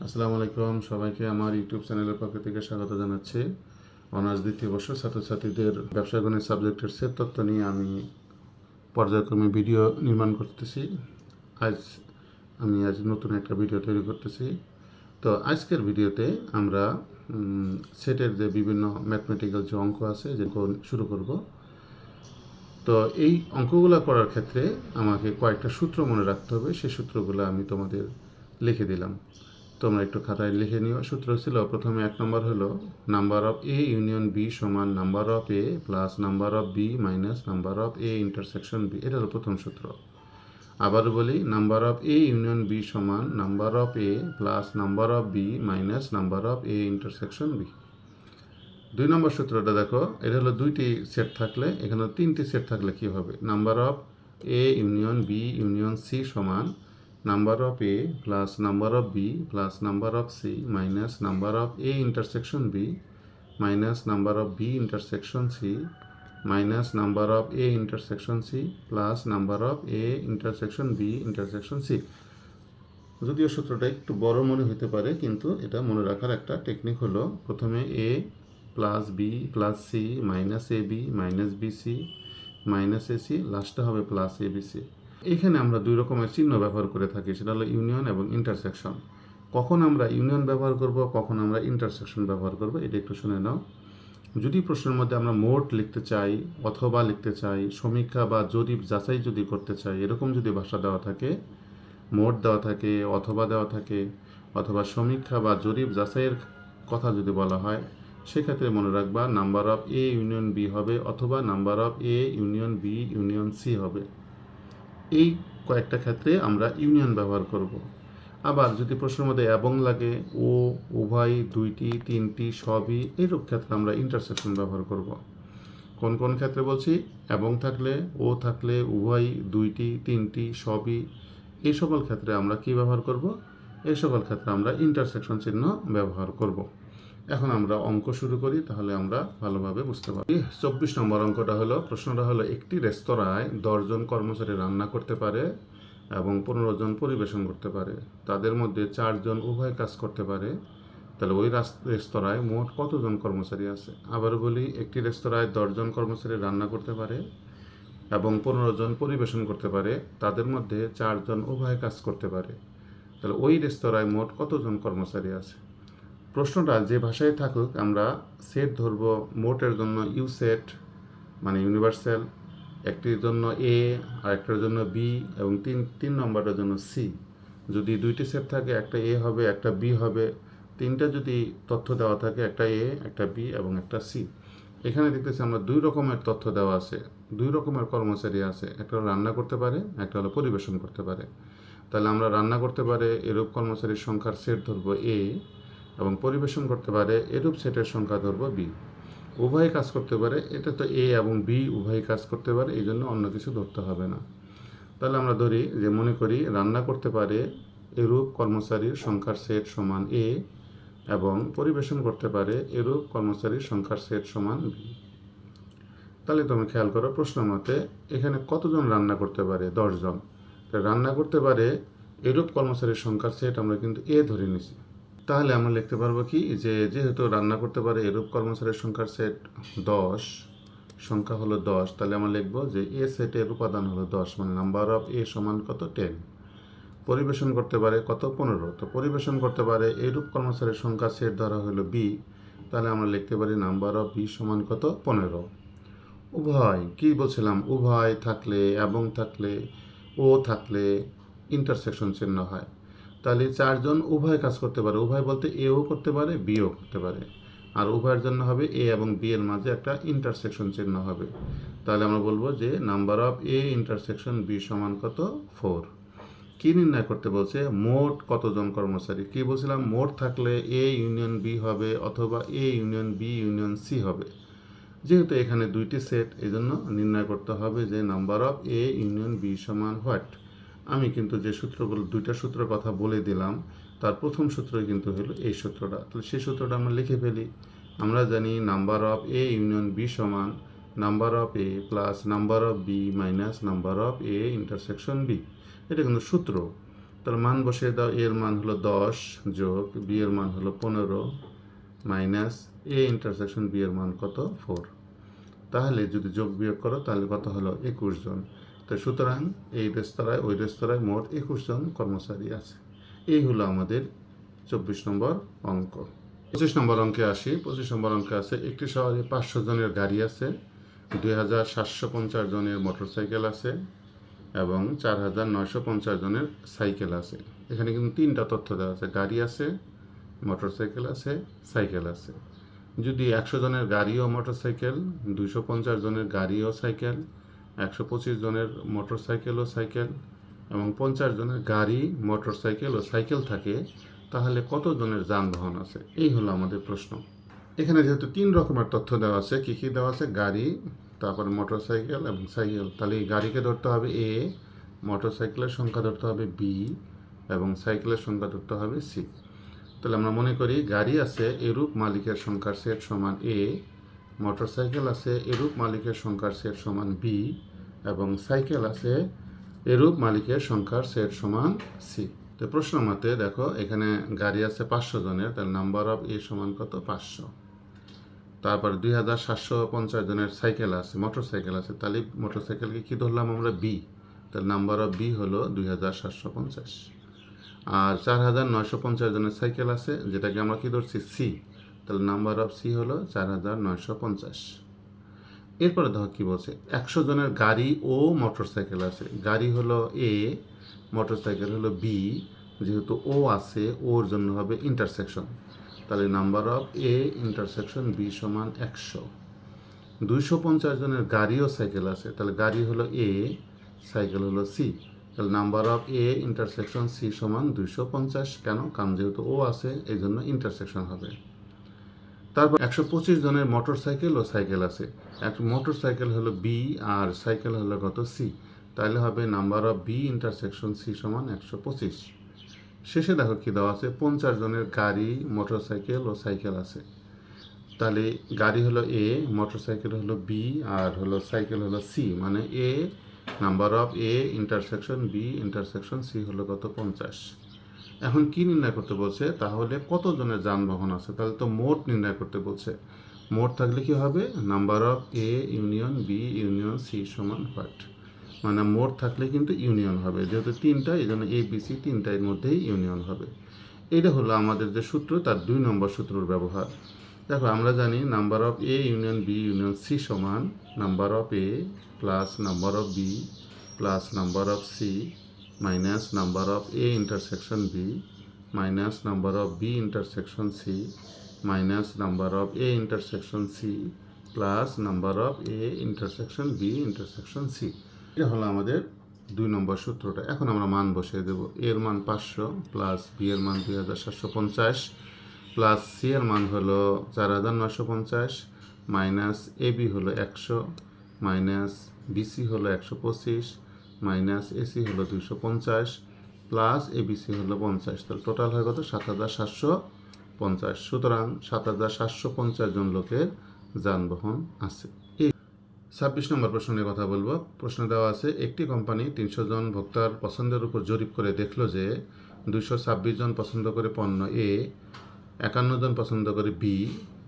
আসসালামু আলাইকুম, সবাইকে আমার ইউটিউব চ্যানেলের পক্ষ থেকে স্বাগত জানাচ্ছি। অনার্স দ্বিতীয় বর্ষ ছাত্রছাত্রীদের ব্যবসা গণিত সাবজেক্টের সেট তত্ত্ব নিয়ে আমি পর্যায়ক্রমে ভিডিও নির্মাণ করতেছি। আজ নতুন একটা ভিডিও তৈরি করতেছি। তো আজকের ভিডিওতে আমরা সেটের যে বিভিন্ন ম্যাথমেটিক্যাল যে অঙ্ক আছে যে শুরু করব। তো এই অঙ্কগুলো করার ক্ষেত্রে আমাকে কয়েকটা সূত্র মনে রাখতে হবে। সেই সূত্রগুলো আমি তোমাদের লিখে দিলাম, তোমরা একটু খাতায় লিখে নিও। সূত্র ছিল, প্রথমে 1 নম্বর হলো number of A union B সমান number of A plus number of B minus number of A intersection B. এটা হলো প্রথম সূত্র। আবার বলি, number of A union B সমান number of A plus number of B minus number of A intersection B. 2 নম্বর সূত্রটা দেখো, এটা হলো দুইটি সেট থাকলে, এখানে তিনটি সেট থাকলে কী হবে? Number of A union B union C সমান number of A plus number of B plus number of C minus number of A intersection B minus number of B intersection C minus number of A intersection C plus number of A intersection B intersection C. যদিও সূত্রটা একটু বড় মনে হতে পারে, কিন্তু এটা মনে রাখার একটা টেকনিক হলো, প্রথমে A plus B plus C minus A B minus B C minus A C, লাস্টে হবে প্লাস এ বি সি। এখানে আমরা দুই রকমের চিহ্ন ব্যবহার করে থাকি, সেটা হলো ইউনিয়ন এবং ইন্টারসেকশন। কখন আমরা ইউনিয়ন ব্যবহার করব, কখন আমরা ইন্টারসেকশন ব্যবহার করব, এটা একটু শুনে নাও। যদি প্রশ্নের মধ্যে আমরা মোট লিখতে চাই অথবা লিখতে চাই, সমীক্ষা বা জরিপ যাচাই যদি করতে চাই, এরকম যদি ভাষা দেওয়া থাকে, মোট দেওয়া থাকে অথবা দেওয়া থাকে, অথবা সমীক্ষা বা জরিপ যাচাইয়ের কথা যদি বলা হয়, সেক্ষেত্রে মনে রাখবা number of A union B হবে অথবা number of A union B union C হবে। এই কয়েকটা ক্ষেত্রে আমরা ইউনিয়ন ব্যবহার করব। আবার যদি প্রশ্নের মধ্যে এবং লাগে, ও, উভয়, দুইটি, তিনটি, সবই, এইরূপ ক্ষেত্রে আমরা ইন্টারসেকশন ব্যবহার করব। কোন কোন ক্ষেত্রে বলছি? এবং থাকলে, ও থাকলে, উভয়, দুইটি, তিনটি, সবই, এই সকল ক্ষেত্রে আমরা কি ব্যবহার করব? এই সকল ক্ষেত্রে আমরা ইন্টারসেকশন চিহ্ন ব্যবহার করব। এখন আমরা অঙ্ক শুরু করি, তাহলে আমরা ভালোভাবে বুঝতে পারি। 24 নম্বর অঙ্কটা হলো, প্রশ্নটা হলো, একটি রেস্তোরাঁয় 10 জন কর্মচারী রান্না করতে পারে এবং 15 জন পরিবেশন করতে পারে। তাদের মধ্যে 4 জন উভয় কাজ করতে পারে। তাহলে ওই রেস্তোরাঁয় মোট কতজন কর্মচারী আছে? আবার বলি, একটি রেস্তোরাঁয় 10 জন কর্মচারী রান্না করতে পারে এবং 15 জন পরিবেশন করতে পারে। তাদের মধ্যে 4 জন উভয় কাজ করতে পারে। তাহলে ওই রেস্তোরাঁয় মোট কতজন কর্মচারী আছে? প্রশ্নটা যে ভাষায় থাকুক, আমরা সেট ধরব। মোটের জন্য ইউ সেট মানে ইউনিভার্সাল, একটির জন্য এ আর একটার জন্য বি এবং তিন নম্বরটার জন্য সি। যদি দুইটি সেট থাকে, একটা এ হবে একটা বি হবে। তিনটা যদি তথ্য দেওয়া থাকে, একটা এ একটা বি এবং একটা সি। এখানে দেখতেছি আমরা দুই রকমের তথ্য দেওয়া আছে, দুই রকমের কর্মচারী আছে। একটা রান্না করতে পারে, একটা হলো পরিবেশন করতে পারে। তাহলে আমরা রান্না করতে পারে এরূপ কর্মচারীর সংখ্যার সেট ধরবো এ, এবং পরিবেশন করতে পারে এরূপ সেটের সংখ্যা ধরব বি। উভয় কাজ করতে পারে, এটা তো এ এবং বি উভয় কাজ করতে পারে, এই জন্য অন্য কিছু ধরতে হবে না। তাহলে আমরা ধরি যে, মনে করি রান্না করতে পারে এরূপ কর্মচারীর সংখ্যার সেট সমান এ এবং পরিবেশন করতে পারে এরূপ কর্মচারীর সংখ্যার সেট সমান বি। তাহলে তুমি খেয়াল করো, প্রশ্ন মতে এখানে কতজন রান্না করতে পারে? 10 জন। রান্না করতে পারে এরূপ কর্মচারীর সংখ্যার সেট আমরা কিন্তু এ ধরে নিছি। তাহলে আমরা লিখতে পারবো কি, যে যেহেতু রান্না করতে পারে এরূপ কর্মচারীর সংখ্যার সেট 10, সংখ্যা হলো 10, তাহলে আমরা লিখবো যে এ সেটের উপাদান হলো 10, মানে নাম্বার অফ এ সমান কত? 10। পরিবেশন করতে পারে কত? 15। তো পরিবেশন করতে পারে এরূপ কর্মচারীর সংখ্যা সেট ধরা হলো বি, তাহলে আমরা লিখতে পারি নাম্বার অফ বি সমান কত? 15। উভয় কি বলছিলাম? উভয় থাকলে, এবং থাকলে, ও থাকলে ইন্টারসেকশন চিহ্ন হয়। তাহলে 4 জন উভয় কাজ করতে পারে। উভয় বলতে এও করতে পারে বিও করতে পারে, আর উভয়ের জন্য হবে এ এবং বি এর মাঝে একটা ইন্টারসেকশন চিহ্ন হবে। তাহলে আমরা বলবো যে number of A intersection B সমান কত? 4। কি নির্ণয় করতে বলছে? মোট কতজন কর্মচারী। কি বলছিলাম? মোট থাকলে এ ইউনিয়ন বি হবে অথবা A union B union C হবে। যেহেতু এখানে দুইটি সেট, এই জন্য নির্ণয় করতে হবে যে number of A union B সমান হোয়াট। আমি কিন্তু যে সূত্রগুলো, দুইটা সূত্রের কথা বলে দিলাম, তার প্রথম সূত্রই কিন্তু হলো এই সূত্রটা। তাহলে সেই সূত্রটা আমরা লিখে ফেলি। আমরা জানি number of A union B সমান number of A plus number of B minus number of A intersection B. এটা কিন্তু সূত্র। তার মান বসিয়ে দাও। এর মান হলো 10 যোগ বি এর মান হলো 15 মাইনাস এ ইন্টারসেকশন বি এর মান কত 4। তাহলে যদি যোগ বিয়োগ করো তাহলে কত হলো 21 জন। তো সুতরাং এই রেস্তোরাঁয় ওই রেস্তোরাঁয় মোট 21 জন কর্মচারী আছে। এই হলো আমাদের 24 নম্বর অঙ্ক। 25 নম্বর অঙ্কে আসি। 25 নম্বর অঙ্কে আছে একটি শহরে 500 জনের গাড়ি আছে, 2750 জনের মোটরসাইকেল আছে এবং 4950 জনের সাইকেল আছে। এখানে কিন্তু তিনটা তথ্য দেওয়া আছে, গাড়ি আছে, মোটরসাইকেল আছে, সাইকেল আছে। যদি 100 জনের গাড়ি ও মোটরসাইকেল, 250 জনের গাড়ি ও সাইকেল, 125 জনের মোটরসাইকেল ও সাইকেল এবং 50 জনের গাড়ি, মোটরসাইকেল ও সাইকেল থাকে, তাহলে কত জনের যানবাহন আছে? এই হলো আমাদের প্রশ্ন। এখানে যেহেতু 3 রকমের তথ্য দেওয়া আছে, কী কী দেওয়া আছে? গাড়ি, তারপরে মোটরসাইকেল এবং সাইকেল। তাহলে এই গাড়িকে ধরতে হবে এ, মোটরসাইকেলের সংখ্যা ধরতে হবে বি এবং সাইকেলের সংখ্যা ধরতে হবে সি। তাহলে আমরা মনে করি গাড়ি আছে এরূপ মালিকের সংখ্যার সেট সমান এ, মোটরসাইকেল আছে এরূপ মালিকের সংখ্যার সেট সমান বি এবং সাইকেল আছে এরূপ মালিকের সংখ্যার সেট সমান সি। তো প্রশ্ন মতে দেখো এখানে গাড়ি আছে 500 জনের, তাহলে নাম্বার অফ এ সমান কত 500। তারপর 2750 জনের সাইকেল আছে, মোটরসাইকেল আছে, তাহলে মোটরসাইকেলকে কী ধরলাম আমরা বি, তাহলে নাম্বার অফ বি হলো 2750। আর 4950 জনের সাইকেল আছে, যেটাকে আমরা কী ধরছি সি, তাহলে নাম্বার অফ সি হলো 4950। এরপরে দেখো কী বলছে, 100 জনের গাড়ি ও মোটরসাইকেল আছে। গাড়ি হলো এ, মোটরসাইকেল হলো বি, যেহেতু ও আছে ওর জন্য হবে ইন্টারসেকশন, তাহলে number of A intersection B সমান 100। 250 জনের গাড়ি ও সাইকেল আছে, তাহলে গাড়ি হলো এ, সাইকেল হলো সি, তাহলে number of A intersection C সমান 250। কেন? কারণ যেহেতু ও আছে এই জন্য ইন্টারসেকশন হবে। তারপর 125 জনের মোটরসাইকেল ও সাইকেল আছে, একটা মোটরসাইকেল হলো বি আর সাইকেল হলো কত সি, তাহলে হবে number of B intersection C সমান 125। শেষে দেখো কী দেওয়া আছে, 50 জনের গাড়ি, মোটরসাইকেল ও সাইকেল আছে, তাহলে গাড়ি হলো এ, মোটরসাইকেল হলো বি আর হলো সাইকেল হলো সি, মানে এ number of A intersection B intersection C হলো কত 50। এখন কি নির্ণয় করতে বলছে? তাহলে কত জনের যানবাহন আছে? তাহলে তো মোট নির্ণয় করতে বলছে। মোট থাকলে কি হবে? Number of A union B union C সমান হোয়াট, মানে মোট থাকলে কিন্তু ইউনিয়ন হবে, যেহেতু তিনটা এই জন্য এ বি সি তিনটার মধ্যেই ইউনিয়ন হবে। এটা হলো আমাদের যে সূত্র, তার 2 নম্বর সূত্রের ব্যবহার। দেখো আমরা জানি number of A union B union C সমান number of A plus number of B plus number of C minus number of A intersection B minus number of B intersection C minus number of A intersection C plus number of A intersection B intersection C. এটা হলো আমাদের 2 নম্বর সূত্রটা। এখন আমরা মান বসিয়ে দেব। এর মান 500 প্লাস বি এর মান 2750 প্লাস সি এর মান হলো 4950 মাইনাস এ বি হলো 100 মাইনাস বিসি হলো 125 মাইনাস এসি হলো 250 প্লাস এবিসি হলো 50। তাহলে টোটাল হয় কত? 7750। সুতরাং 7750 জন লোকের যানবাহন আছে। এই 26 নম্বর প্রশ্ন নিয়ে কথা বলবো। প্রশ্ন দেওয়া আছে, একটি কোম্পানি 300 জন ভোক্তার পছন্দের উপর জরিপ করে দেখলো যে 226 জন পছন্দ করে পণ্য এ, 51 জন পছন্দ করে বি,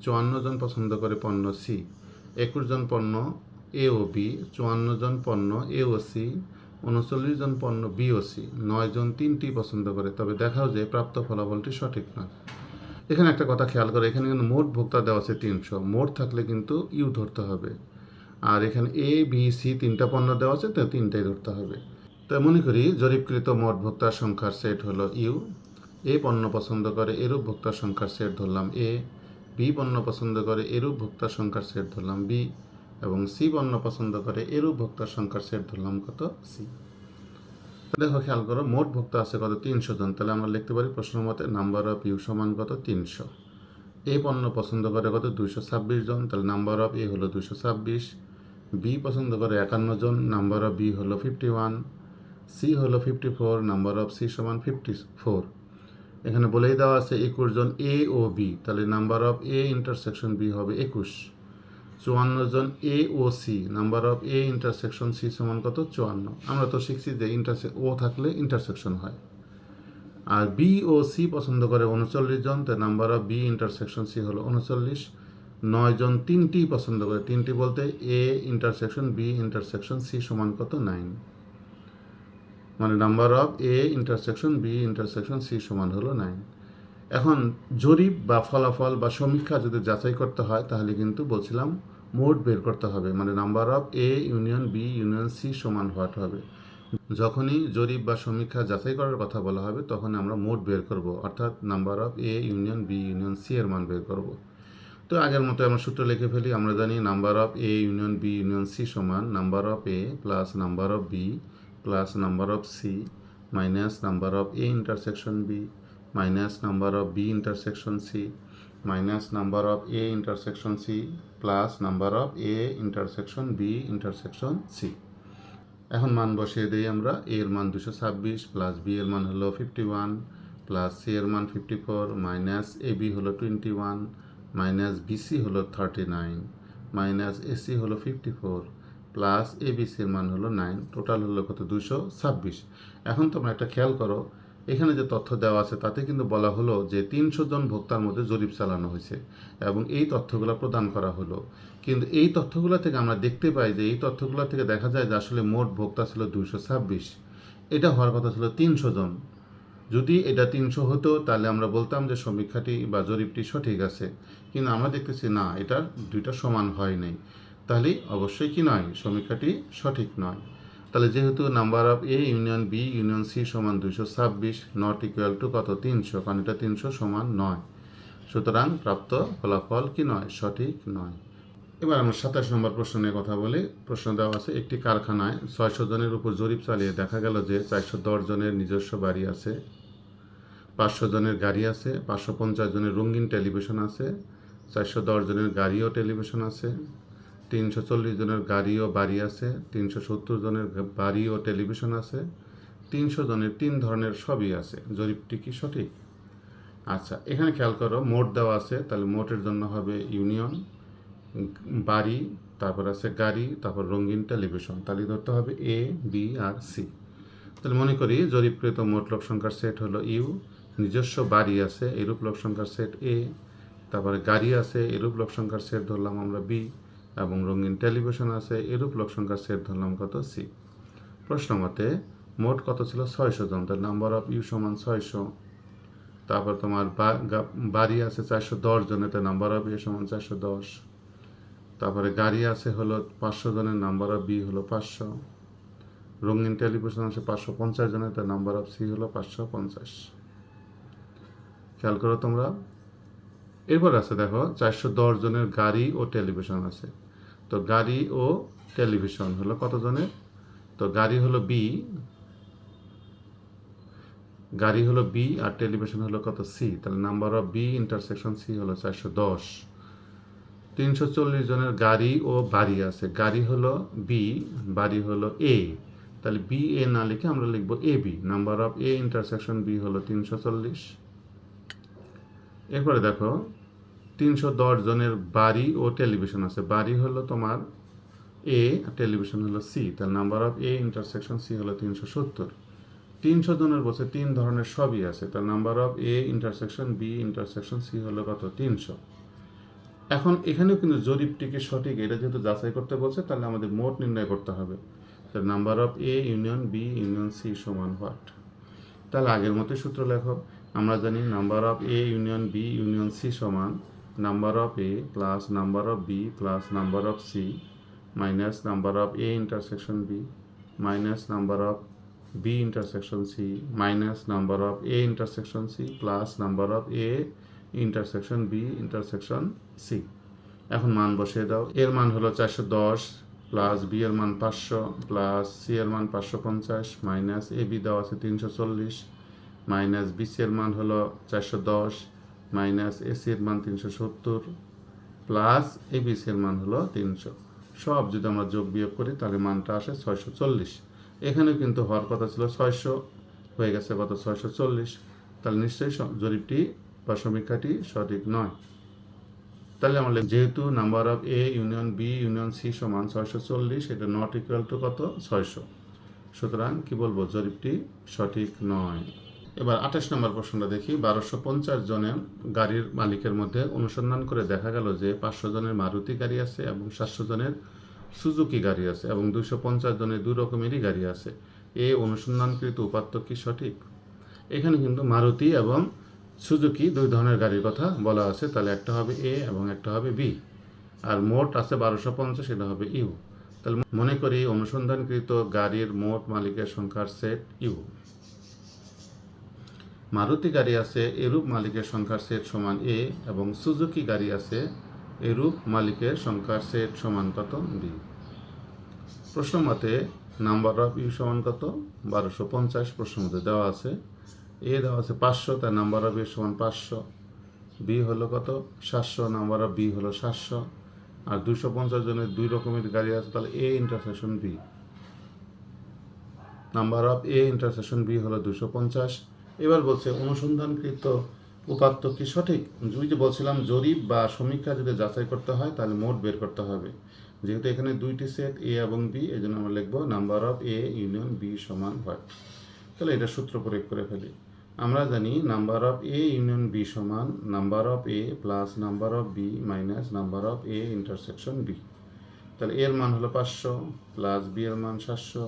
54 জন পছন্দ করে পণ্য সি, 21 জন পণ্য এ ও বি, 54 জন পণ্য এ ও সি, 39 জন পণ্য বি ও সি, 9 জন 3টি পছন্দ করে, তবে দেখাও যে প্রাপ্ত ফলাফলটি সঠিক নয়। এখানে একটা কথা খেয়াল করে, এখানে কিন্তু মোট ভোক্তা দেওয়া আছে 300, মোট থাকলে কিন্তু ইউ ধরতে হবে, আর এখানে এ বি সি 3টা পণ্য দেওয়া আছে, তো 3টাই ধরতে হবে। তাই মনে করি জরিপকৃত মোট ভোক্তার সংখ্যার সেট হলো ইউ। এ পণ্য পছন্দ করে এরূপ ভোক্তার সংখ্যার সেট ধরলাম এ, বি পণ্য পছন্দ করে এরূপ ভোক্তার সংখ্যার সেট ধরলাম বি এবং সি পণ্য পছন্দ করে এরূপ ভোক্তার সংখ্যার সেট ধরলাম কত? সি। দেখো খেয়াল করো, মোট ভোক্তা আছে কত? 300 জন। তাহলে আমরা লিখতে পারি প্রশ্ন মতে নাম্বার অফ ইউ সমান কত? 300। এ পণ্য পছন্দ করে কত? 226 জন, তাহলে নাম্বার অফ এ হলো 226। বি পছন্দ করে 51 জন, নাম্বার অফ বি হলো 51। সি হলো 54, নাম্বার অফ সি সমান 54। এখানে বলেই দেওয়া আছে 21 জন এ ও বি, তাহলে number of A intersection B হবে 21। 54 জন এ ও C, number of A intersection C সমান কত? 54। আমরা তো শিখছি যে ও থাকলে ইন্টারসেকশন হয়, আর বি ও সি পছন্দ করে 39 জন, তো number of B intersection C হলো 39। 9 জন তিনটি পছন্দ করে, তিনটি বলতে A intersection B intersection C সমান কত 9, মানে number of A intersection B intersection C সমান হলো 9। এখন জরিপ বা ফলাফল বা সমীক্ষা যদি যাচাই করতে হয় তাহলে কিন্তু বলছিলাম মোট বের করতে হবে, মানে number of A union B union C সমান হোয়াট হবে। যখনই জরিপ বা সমীক্ষা যাচাই করার কথা বলা হবে তখন আমরা মোট বের করব, অর্থাৎ number of A union B union C এর মান বের করব। তো আগের মতো আমরা সূত্র লিখে ফেলি। আমরা জানি number of A union B union C সমান number of A plus number of B plus number of C minus number of A intersection B minus number of B intersection C minus number of A intersection C plus number of A intersection B intersection C. এখন মান বসিয়ে দিই আমরা। এ এর মান 226 plus B এর মান হলো 51 প্লাস সি এর মান 54 মাইনাস এ বি হলো 21 মাইনাস বিসি হলো 39 মাইনাস এসি হলো 54 প্লাস এবিসির মান হলো 9, টোটাল হলো কত 226। এখন তোমরা একটা খেয়াল করো, এখানে যে তথ্য দেওয়া আছে তাতে কিন্তু বলা হলো যে 300 জন ভোক্তার মধ্যে জরিপ চালানো হয়েছে এবং এই তথ্যগুলো প্রদান করা হলো। কিন্তু এই তথ্যগুলো থেকে আমরা দেখতে পাই যে এই তথ্যগুলো থেকে দেখা যায় যে আসলে মোট ভোক্তা ছিল 226, এটা হওয়ার কথা ছিল 300 জন। যদি এটা 300 হতো তাহলে আমরা বলতাম যে সমীক্ষাটি বা জরিপটি সঠিক আছে, কিন্তু আমরা দেখতেছি না, এটা দুইটা সমান হয় নাই, তাহলে অবশ্যই কি নয়, সমীক্ষাটি সঠিক নয়। তাহলে যেহেতু number of A union B union C সমান 226 নট ইকুয়াল টু কত 300, কারণ এটা 300 সমান নয়, সুতরাং প্রাপ্ত ফলাফল কি নয়, সঠিক নয়। এবার আমরা 27 নম্বর প্রশ্ন নিয়ে কথা বলি। প্রশ্ন দেওয়া আছে, একটি কারখানায় 600 জনের উপর জরিপ চালিয়ে দেখা গেল যে 410 জনের নিজস্ব বাড়ি আছে, 500 জনের গাড়ি আছে, 550 জনের রঙিন টেলিভিশন আছে, 410 জনের গাড়ি ও টেলিভিশন আছে, 340 জনের গাড়ি ও বাড়ি আছে, 370 জনের বাড়ি ও টেলিভিশন আছে, 300 জনের 3 ধরনের সবই আছে, জরিপটি কি সঠিক? আচ্ছা, এখানে খেয়াল করো, মোট দেওয়া আছে, তাহলে মোটের জন্য হবে ইউনিয়ন, বাড়ি, তারপর আছে গাড়ি, তারপর রঙিন টেলিভিশন, তাহলে ধরতে হবে এ বি আর সি। তাহলে মনে করি জরিপকৃত মোট লোক সংখ্যার সেট হলো ইউ, নিজস্ব বাড়ি আছে এরূপ লোক সংখ্যার সেট এ, তারপরে গাড়ি আছে এরূপ লোক সংখ্যার সেট ধরলাম আমরা বি, এবং রঙিন টেলিভিশন আছে এরূপ লোক সংখ্যার সেট ধরলাম কত সি। প্রশ্ন মতে মোট কত ছিল 600 জন, তার নাম্বার অফ ইউ সমান 600। তারপর তোমার বাড়ি আছে 410 জনের, তার নাম্বার অফ এ সমান 410। তারপরে গাড়ি আছে হলো 500 জনের, নাম্বার অফ বি হলো 500। রঙিন টেলিভিশন আছে 550 জনের, তার নাম্বার অফ সি হলো 550। খেয়াল করো তোমরা। এরপর আছে দেখো 410 জনের গাড়ি ও টেলিভিশন আছে, তো গাড়ি ও টেলিভিশন হলো কত জনের, তো গাড়ি হলো বি, গাড়ি হলো বি আর টেলিভিশন হলো কত সি, তাহলে number of B intersection C হলো 410। 340 জনের গাড়ি ও বাড়ি আছে, গাড়ি হলো বি, বাড়ি হলো এ, তাহলে বি এ না লিখে আমরা লিখবো A B, number of A intersection B হলো 340। এরপরে দেখো 310 জনের বাড়ি ও টেলিভিশন আছে, বাড়ি হলো তোমার এ আর টেলিভিশন হলো সি, তাহলে number of A intersection C হলো 370। 300 জনের বসে 3 ধরনের সবই আছে, তাহলে number of A intersection B intersection C হলো কত 300। এখন এখানেও কিন্তু জরিপটিকে সঠিক এটা যেহেতু যাচাই করতে বলছে, তাহলে আমাদের মোট নির্ণয় করতে হবে, তাহলে number of A union B union C সমান হোয়াট। তাহলে আগের মতো সূত্র লেখো। আমরা জানি number of A union B union C সমান number of A plus number of B plus number of C minus number of A intersection B minus number of B intersection C minus number of A intersection C plus number of A intersection B intersection C. এখন মান বসিয়ে দাও। এর মান হলো 410 plus B এর মান 500 plus C এর মান 550 মাইনাস এ বি দেওয়া আছে 340 মাইনাস বি সি এর মান হলো 410 মাইনাস এ সি এর মান 370 প্লাস এ বি সি এর মান হলো 300। সব যদি আমরা যোগ বিয়োগ করি তাহলে মানটা আসে 640। এখানে কিন্তু হওয়ার কথা ছিল 600, হয়ে গেছে কত 640, তাহলে নিশ্চয়ই জরিপটি বা সমীক্ষাটি সঠিক নয়। তাহলে আমরা যেহেতু number of A union B union C সমান 640, এটা নট ইকুয়াল টু কত 600, সুতরাং কি বলবো, জরিপটি সঠিক নয়। এবার 28 নম্বর প্রশ্নটা দেখি। 1250 জনের গাড়ির মালিকের মধ্যে অনুসন্ধান করে দেখা গেল যে 500 জনের মারুতি গাড়ি আছে এবং 700 জনের সুজুকি গাড়ি আছে এবং 250 জনের দুই রকমেরই গাড়ি আছে। এই অনুসন্ধানকৃত উপাত্ত কি সঠিক? এখানে কিন্তু মারুতি এবং সুজুকি দুই ধরনের গাড়ির কথা বলা আছে, তাহলে একটা হবে এ এবং একটা হবে বি। আর মোট আছে 1250, এটা হবে ইউ। তাহলে মনে করি অনুসন্ধানকৃত গাড়ির মোট মালিকের সংখ্যার সেট ইউ। মারুতি গাড়ি আছে এরূপ মালিকের সংখ্যার সেট সমান এ এবং সুজুকি গাড়ি আছে এরূপ মালিকের সংখ্যার সেট সমান কত? বি। প্রশ্ন মতে নাম্বার অফ ইউ সমান কত? 1250 প্রশ্ন মতে দেওয়া আছে। এ দেওয়া আছে 500, তার নাম্বার অফ এ সমান 500। বি হলো কত? 700, নাম্বার অফ বি হলো 700। আর 250 জনের দুই রকমের গাড়ি আছে, তাহলে A intersection B. Number of A intersection B হলো 250। এবার বলছে অনুসন্ধানকৃত উপাত্ত কি সঠিক? যে বলছিলাম জরিপ বা সমীক্ষা যদি যাচাই করতে হয় তাহলে মোট বের করতে হবে। যেহেতু এখানে দুইটি সেট এ এবং বি, এই জন্য আমরা লিখবো number of A union B সমান হোয়াট। তাহলে এটা সূত্র প্রয়োগ করে ফেলি। আমরা জানি number of A union B সমান number of A plus number of B minus number of A intersection B. তাহলে এর মান হলো 500 প্লাস বি এর মান 700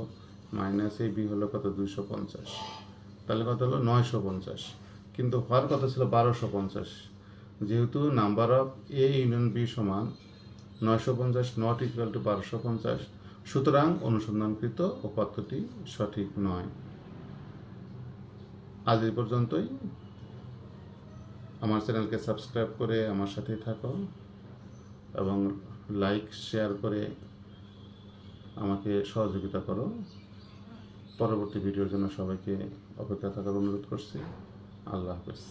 মাইনাস এ বি হলো কত? 250। তাহলে কত হলো? 950। কিন্তু হওয়ার কথা ছিল 1250। যেহেতু number of A union B সমান 950 নট ইকুয়াল টু 1250, সুতরাং অনুসন্ধানকৃত উপাত্তটি সঠিক নয়। আজ এই পর্যন্তই। আমার চ্যানেলকে সাবস্ক্রাইব করে আমার সাথেই থাকো এবং লাইক শেয়ার করে আমাকে সহযোগিতা করো। পরবর্তী ভিডিওর জন্য সবাইকে অপেক্ষা থাকার অনুরোধ করছি। আল্লাহ হাফেজ।